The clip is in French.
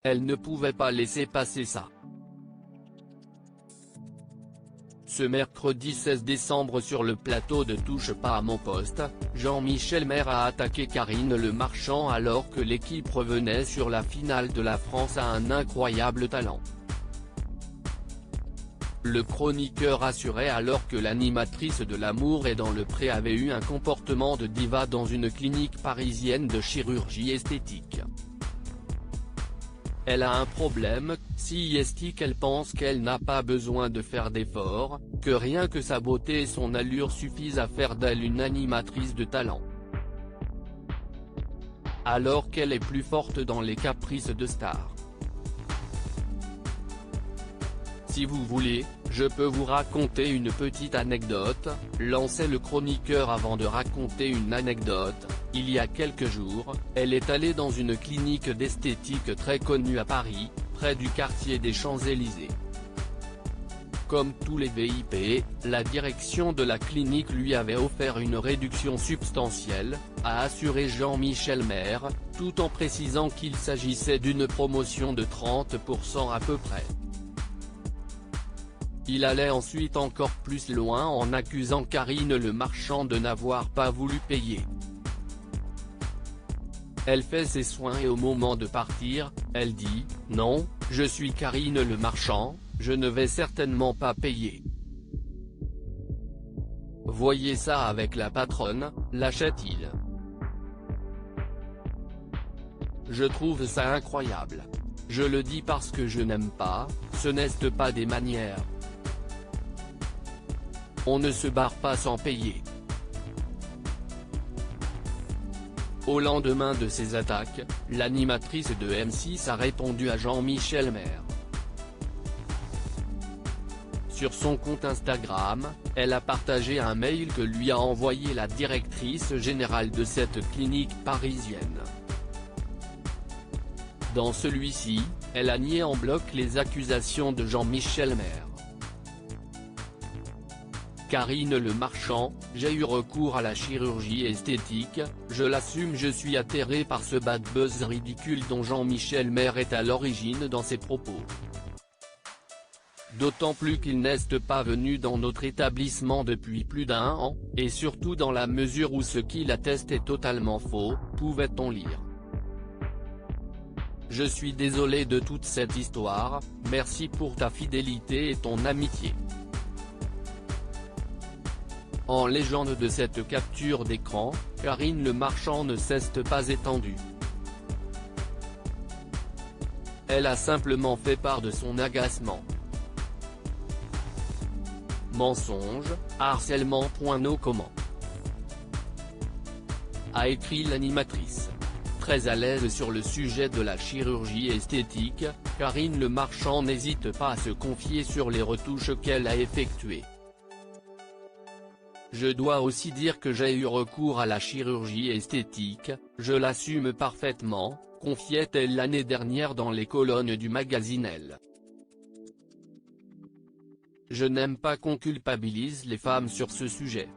Elle ne pouvait pas laisser passer ça. Ce mercredi 16 décembre sur le plateau de Touche pas à mon poste, Jean-Michel Maire a attaqué Karine Le Marchand alors que l'équipe revenait sur la finale de la France à un incroyable talent. Le chroniqueur assurait alors que l'animatrice de L'amour est dans le pré avait eu un comportement de diva dans une clinique parisienne de chirurgie esthétique. Elle a un problème, si est qu'elle pense qu'elle n'a pas besoin de faire d'efforts, que rien que sa beauté et son allure suffisent à faire d'elle une animatrice de talent. Alors qu'elle est plus forte dans les caprices de star. Si vous voulez, je peux vous raconter une petite anecdote, lançait le chroniqueur avant de raconter une anecdote. Il y a quelques jours, elle est allée dans une clinique d'esthétique très connue à Paris, près du quartier des Champs-Élysées. Comme tous les VIP, la direction de la clinique lui avait offert une réduction substantielle, a assuré Jean-Michel Maire, tout en précisant qu'il s'agissait d'une promotion de 30% à peu près. Il allait ensuite encore plus loin en accusant Karine Le Marchand de n'avoir pas voulu payer. Elle fait ses soins et au moment de partir, elle dit « Non, je suis Karine Le Marchand, je ne vais certainement pas payer. » Voyez ça avec la patronne, lâchait-il. Je trouve ça incroyable. Je le dis parce que je n'aime pas, ce n'est pas des manières. On ne se barre pas sans payer. Au lendemain de ces attaques, l'animatrice de M6 a répondu à Jean-Michel Maire. Sur son compte Instagram, elle a partagé un mail que lui a envoyé la directrice générale de cette clinique parisienne. Dans celui-ci, elle a nié en bloc les accusations de Jean-Michel Maire. Karine Le Marchand, j'ai eu recours à la chirurgie esthétique, je l'assume, je suis atterré par ce bad buzz ridicule dont Jean-Michel Maire est à l'origine dans ses propos. D'autant plus qu'il n'est pas venu dans notre établissement depuis plus d'1 an, et surtout dans la mesure où ce qu'il atteste est totalement faux, pouvait-on lire. Je suis désolé de toute cette histoire, merci pour ta fidélité et ton amitié. En légende de cette capture d'écran, Karine Le Marchand ne s'est pas étendue. Elle a simplement fait part de son agacement. Mensonge, harcèlement. No comment, a écrit l'animatrice. Très à l'aise sur le sujet de la chirurgie esthétique, Karine Le Marchand n'hésite pas à se confier sur les retouches qu'elle a effectuées. Je dois aussi dire que j'ai eu recours à la chirurgie esthétique, je l'assume parfaitement, confiait-elle l'année dernière dans les colonnes du magazine Elle. Je n'aime pas qu'on culpabilise les femmes sur ce sujet.